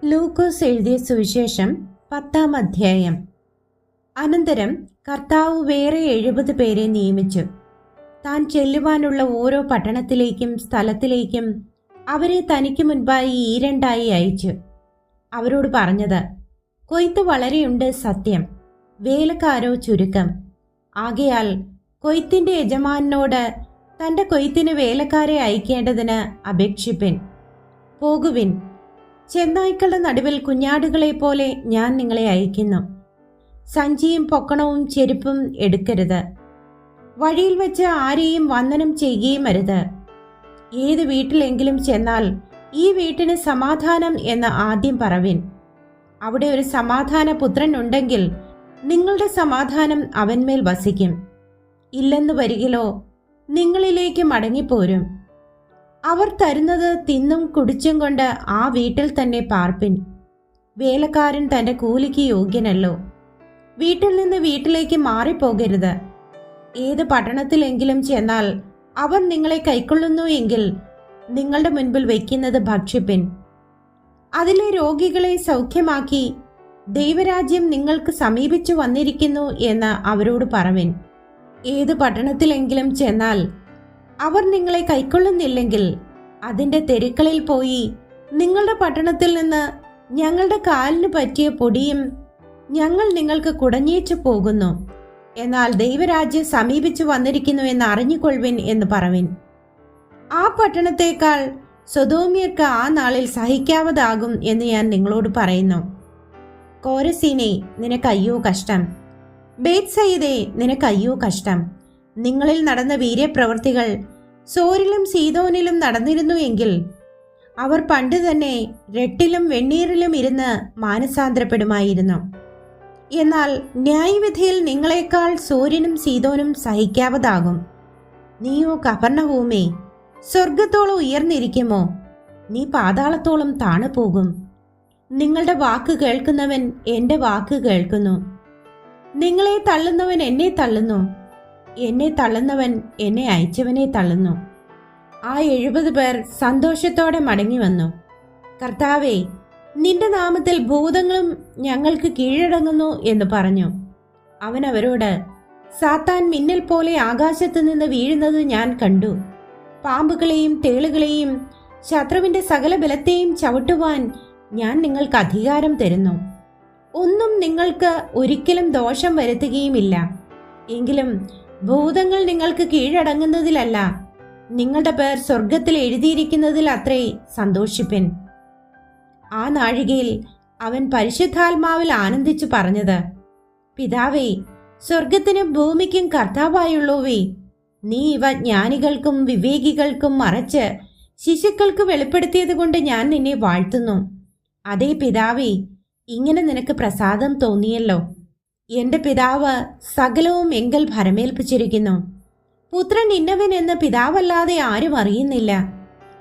ലൂക്കോസ് എഴുതിയ സുവിശേഷം 10-ാം അധ്യായം. അനന്തരം കർത്താവ് വേറെ 70 പേരെ നിയമിച്ചു. താൻ ചെല്ലുവാനുള്ള ഓരോ പട്ടണത്തിലേക്കും സ്ഥലത്തിലേക്കും അവരെ തനിക്ക് മുൻപായി ഈരണ്ടായി അയച്ചു. അവരോട് പറഞ്ഞത്, കൊയ്ത്ത് വളരെയുണ്ട്, സത്യം, വേലക്കാരോ ചുരുക്കം. ആകയാൽ കൊയ്ത്തിന്റെ യജമാനോട് തന്റെ കൊയ്ത്തിന് വേലക്കാരെ അയക്കേണ്ടതിന് അപേക്ഷിപ്പിൻ. പോകുവിൻ, ചെന്നായ്ക്കളുടെ നടുവിൽ കുഞ്ഞാടുകളെ പോലെ ഞാൻ നിങ്ങളെ അയക്കുന്നു. സഞ്ചിയും പൊക്കണവും ചെരുപ്പും എടുക്കരുത്. വഴിയിൽ വെച്ച് ആരെയും വന്ദനം ചെയ്യുകയും അരുത്. ഏത് വീട്ടിലെങ്കിലും ചെന്നാൽ ഈ വീട്ടിന് സമാധാനം എന്ന് ആദ്യം പറവിൻ. അവിടെ ഒരു സമാധാന പുത്രൻ ഉണ്ടെങ്കിൽ നിങ്ങളുടെ സമാധാനം അവന്മേൽ വസിക്കും. ഇല്ലെന്ന് വരികിലോ നിങ്ങളിലേക്ക് മടങ്ങിപ്പോരും. അവർ തരുന്നത് തിന്നും കുടിച്ചും കൊണ്ട് ആ വീട്ടിൽ തന്നെ പാർപ്പിൻ. വേലക്കാരൻ തന്റെ കൂലിക്ക് യോഗ്യനല്ലോ. വീട്ടിൽ നിന്ന് വീട്ടിലേക്ക് മാറിപ്പോകരുത്. ഏത് പട്ടണത്തിലെങ്കിലും ചെന്നാൽ അവർ നിങ്ങളെ കൈക്കൊള്ളുന്നു എങ്കിൽ നിങ്ങളുടെ മുൻപിൽ വയ്ക്കുന്നത് ഭക്ഷിപ്പിൻ. അതിലെ രോഗികളെ സൗഖ്യമാക്കി ദൈവരാജ്യം നിങ്ങൾക്ക് സമീപിച്ചു വന്നിരിക്കുന്നു എന്ന് അവരോട് പറവിൻ. ഏത് പട്ടണത്തിലെങ്കിലും ചെന്നാൽ അവർ നിങ്ങളെ കൈക്കൊള്ളുന്നില്ലെങ്കിൽ അതിൻ്റെ തെരുക്കളിൽ പോയി നിങ്ങളുടെ പട്ടണത്തിൽ നിന്ന് ഞങ്ങളുടെ കാലിന് പറ്റിയ പൊടിയും ഞങ്ങൾ നിങ്ങൾക്ക് കുടഞ്ഞേച്ചു പോകുന്നു, എന്നാൽ ദൈവരാജ്യം സമീപിച്ചു വന്നിരിക്കുന്നു എന്ന് അറിഞ്ഞുകൊള്ളുവിൻ എന്ന് പറവിൻ. ആ പട്ടണത്തേക്കാൾ സൊദോമ്യർക്ക് ആ നാളിൽ സഹിക്കാവതാകും എന്ന് ഞാൻ നിങ്ങളോട് പറയുന്നു. കോരസീനെ, നിനക്കയ്യോ കഷ്ടം! ബേത്സയിദേ, നിനക്കയ്യോ കഷ്ടം! നിങ്ങളിൽ നടന്ന വീര്യപ്രവൃത്തികൾ സോരിലും സീദോനിലും നടന്നിരുന്നു എങ്കിൽ അവർ പണ്ട് തന്നെ രട്ടിലും വെണ്ണീറിലും ഇരുന്ന് മാനസാന്തരപ്പെടുമായിരുന്നു. എന്നാൽ ന്യായവിധിയിൽ നിങ്ങളെക്കാൾ സോരിനും സീദോനും സഹിക്കാവതാകും. നീയോ കഫർന്നഹൂമേ, സ്വർഗത്തോളം ഉയർന്നിരിക്കുമോ? നീ പാതാളത്തോളം താണു പോകും. നിങ്ങളുടെ വാക്ക് കേൾക്കുന്നവൻ എൻ്റെ വാക്ക് കേൾക്കുന്നു. നിങ്ങളെ തള്ളുന്നവൻ എന്നെ തള്ളുന്നു. എന്നെ തള്ളുന്നവൻ എന്നെ അയച്ചവനെ തള്ളുന്നു. ആ 70 പേർ സന്തോഷത്തോടെ മടങ്ങി വന്നു. കർത്താവേ, നിന്റെ നാമത്തിൽ ഭൂതങ്ങളും ഞങ്ങൾക്ക് കീഴടങ്ങുന്നു എന്ന് പറഞ്ഞു. അവൻ അവരോട്, സാത്താൻ മിന്നൽ പോലെ ആകാശത്ത് നിന്ന് വീഴുന്നത് ഞാൻ കണ്ടു. പാമ്പുകളെയും തേളുകളെയും ശത്രുവിന്റെ സകല ബലത്തെയും ചവിട്ടുവാൻ ഞാൻ നിങ്ങൾക്ക് അധികാരം തരുന്നു. ഒന്നും നിങ്ങൾക്ക് ഒരിക്കലും ദോഷം വരുത്തുകയുമില്ല. എങ്കിലും ഭൂതങ്ങൾ നിങ്ങൾക്ക് കീഴടങ്ങുന്നതിലല്ല, നിങ്ങളുടെ പേർ സ്വർഗത്തിൽ എഴുതിയിരിക്കുന്നതിൽ അത്രേ സന്തോഷിപ്പിൻ. ആ നാഴികയിൽ അവൻ പരിശുദ്ധാത്മാവിൽ ആനന്ദിച്ചു പറഞ്ഞത്, പിതാവേ, സ്വർഗത്തിനും ഭൂമിക്കും കർത്താവായുള്ളവേ, നീ ഇവ ജ്ഞാനികൾക്കും വിവേകികൾക്കും മറച്ച് ശിശുക്കൾക്ക് വെളിപ്പെടുത്തിയത് കൊണ്ട് ഞാൻ നിന്നെ വാഴ്ത്തുന്നു. അതേ പിതാവേ, ഇങ്ങനെ നിനക്ക് പ്രസാദം തോന്നിയല്ലോ. എന്റെ പിതാവ് സകലവും എങ്കൽ ഭരമേൽപ്പിച്ചിരിക്കുന്നു. പുത്രൻ ഇന്നവനെന്ന് പിതാവല്ലാതെ ആരും അറിയുന്നില്ല.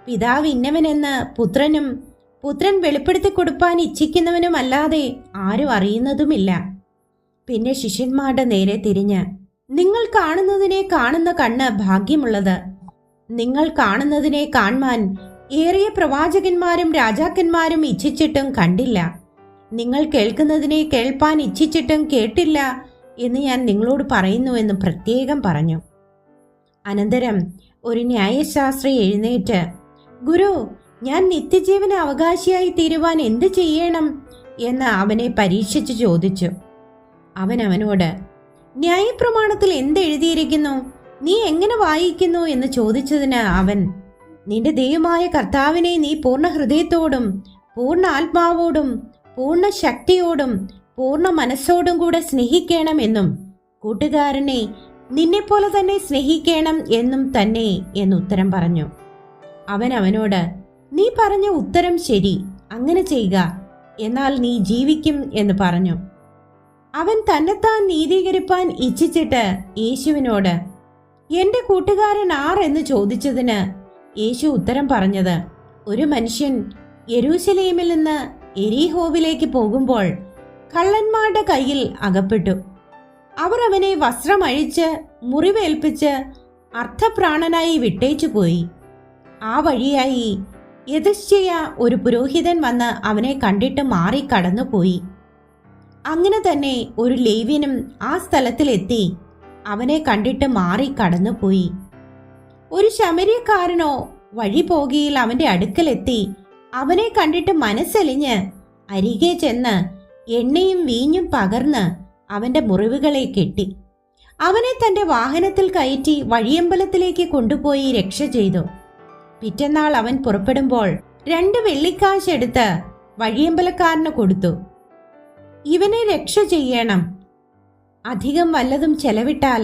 പിതാവ് ഇന്നവനെന്ന് പുത്രനും പുത്രൻ വെളിപ്പെടുത്തി കൊടുപ്പാൻ ഇച്ഛിക്കുന്നവനുമല്ലാതെ ആരും അറിയുന്നതുമില്ല. പിന്നെ ശിഷ്യന്മാരുടെ നേരെ തിരിഞ്ഞ്, നിങ്ങൾ കാണുന്നതിനെ കാണുന്ന കണ്ണ് ഭാഗ്യമുള്ളത്. നിങ്ങൾ കാണുന്നതിനെ കാൺമാൻ ഏറിയ പ്രവാചകന്മാരും രാജാക്കന്മാരും ഇച്ഛിച്ചിട്ടും കണ്ടില്ല. നിങ്ങൾ കേൾക്കുന്നതിനെ കേൾപ്പാൻ ഇച്ഛിച്ചിട്ടും കേട്ടില്ല എന്ന് ഞാൻ നിങ്ങളോട് പറയുന്നുവെന്ന് പ്രത്യേകം പറഞ്ഞു. അനന്തരം ഒരു ന്യായശാസ്ത്രി എഴുന്നേറ്റ്, ഗുരു, ഞാൻ നിത്യജീവന അവകാശിയായി തീരുവാൻ എന്ത് ചെയ്യണം എന്ന് അവനെ പരീക്ഷിച്ചു ചോദിച്ചു. അവൻ അവനോട്, ന്യായപ്രമാണത്തിൽ എന്തെഴുതിയിരിക്കുന്നു? നീ എങ്ങനെ വായിക്കുന്നു എന്ന് ചോദിച്ചതിന് അവൻ, നിന്റെ ദൈവമായ കർത്താവിനെ നീ പൂർണ്ണ ഹൃദയത്തോടും പൂർണ്ണ ആത്മാവോടും പൂർണ്ണ ശക്തിയോടും പൂർണ്ണ മനസ്സോടും കൂടെ സ്നേഹിക്കണം എന്നും കൂട്ടുകാരനെ നിന്നെപ്പോലെ തന്നെ സ്നേഹിക്കണം എന്നും തന്നെ എന്നുത്തരം പറഞ്ഞു. അവൻ അവനോട്, നീ പറഞ്ഞ ഉത്തരം ശരി, അങ്ങനെ ചെയ്യുക, എന്നാൽ നീ ജീവിക്കും എന്ന് പറഞ്ഞു. അവൻ തന്നെത്താൻ നീതീകരിപ്പാൻ ഇച്ഛിച്ചിട്ട് യേശുവിനോട്, എന്റെ കൂട്ടുകാരൻ ആർ എന്ന് ചോദിച്ചതിന് യേശു ഉത്തരം പറഞ്ഞത്, ഒരു മനുഷ്യൻ യെരൂശലേമിൽ നിന്ന് എരീഹോവിലേക്ക് പോകുമ്പോൾ കള്ളന്മാരുടെ കയ്യിൽ അകപ്പെട്ടു. അവർ അവനെ വസ്ത്രമഴിച്ച് മുറിവേൽപ്പിച്ച് അർത്ഥപ്രാണനായി വിട്ടേച്ചു പോയി. ആ വഴിയായി യഥശ്ചയ ഒരു പുരോഹിതൻ വന്ന് അവനെ കണ്ടിട്ട് മാറി കടന്നുപോയി. അങ്ങനെ തന്നെ ഒരു ലേവ്യനും ആ സ്ഥലത്തിലെത്തി അവനെ കണ്ടിട്ട് മാറി കടന്നുപോയി. ഒരു ശമര്യക്കാരനോ വഴി പോകിയിൽ അവന്റെ അടുക്കലെത്തി അവനെ കണ്ടിട്ട് മനസ്സലിഞ്ഞ് അരികെ ചെന്ന് എണ്ണയും വീഞ്ഞും പകർന്ന് അവന്റെ മുറിവുകളെ കെട്ടി അവനെ തന്റെ വാഹനത്തിൽ കയറ്റി വഴിയമ്പലത്തിലേക്ക് കൊണ്ടുപോയി രക്ഷ ചെയ്തു. പിറ്റന്നാൾ അവൻ പുറപ്പെടുമ്പോൾ 2 വെള്ളിക്കാശ് എടുത്ത് വഴിയമ്പലക്കാരന് കൊടുത്തു. ഇവനെ രക്ഷ ചെയ്യണം, അധികം വല്ലതും ചെലവിട്ടാൽ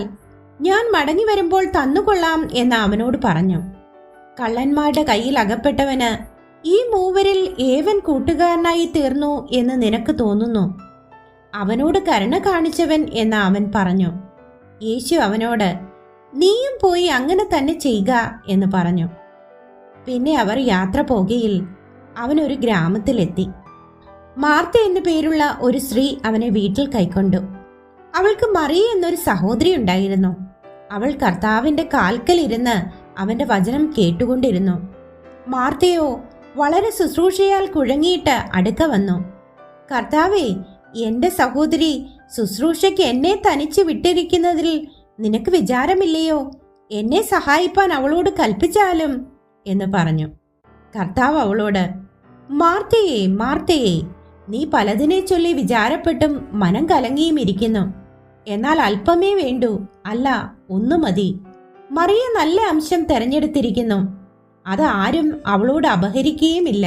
ഞാൻ മടങ്ങി വരുമ്പോൾ തന്നുകൊള്ളാം എന്ന് അവനോട് പറഞ്ഞു. കള്ളന്മാരുടെ കയ്യിൽ അകപ്പെട്ടവന് ഈ മൂവരിൽ ഏവൻ കൂട്ടുകാരനായി തീർന്നു എന്ന് നിനക്ക് തോന്നുന്നു? അവനോട് കരുണ കാണിച്ചവൻ എന്ന് അവൻ പറഞ്ഞു. യേശു അവനോട്, നീയും പോയി അങ്ങനെ തന്നെ ചെയ്യുക എന്ന് പറഞ്ഞു. പിന്നെ അവർ യാത്ര പോകയിൽ അവൻ ഒരു ഗ്രാമത്തിലെത്തി. മാർത്ത എന്നു പേരുള്ള ഒരു സ്ത്രീ അവനെ വീട്ടിൽ കൈക്കൊണ്ടു. അവൾക്ക് മറിയ എന്നൊരു സഹോദരി ഉണ്ടായിരുന്നു. അവൾ കർത്താവിന്റെ കാൽക്കലിരുന്ന് അവന്റെ വചനം കേട്ടുകൊണ്ടിരുന്നു. മാർത്തയോ വളരെ ശുശ്രൂഷയാൽ കുഴങ്ങിയിട്ട് അടുക്ക വന്നു. കർത്താവേ, എന്റെ സഹോദരി ശുശ്രൂഷയ്ക്ക് എന്നെ തനിച്ച് വിട്ടിരിക്കുന്നതിൽ നിനക്ക് വിചാരമില്ലയോ? എന്നെ സഹായിപ്പാൻ അവളോട് കൽപ്പിച്ചാലും എന്ന് പറഞ്ഞു. കർത്താവ് അവളോട്, മാർത്തയേ മാർത്തയേ, നീ പലതിനെ ചൊല്ലി വിചാരപ്പെട്ടും മനം കലങ്ങിയും ഇരിക്കുന്നു. എന്നാൽ അല്പമേ വേണ്ടൂ, അല്ല ഒന്നു മതി. മറിയ നല്ല അംശം തെരഞ്ഞെടുത്തിരിക്കുന്നു, അത് ആരും അവളോട് അപഹരിക്കുകയുമില്ല.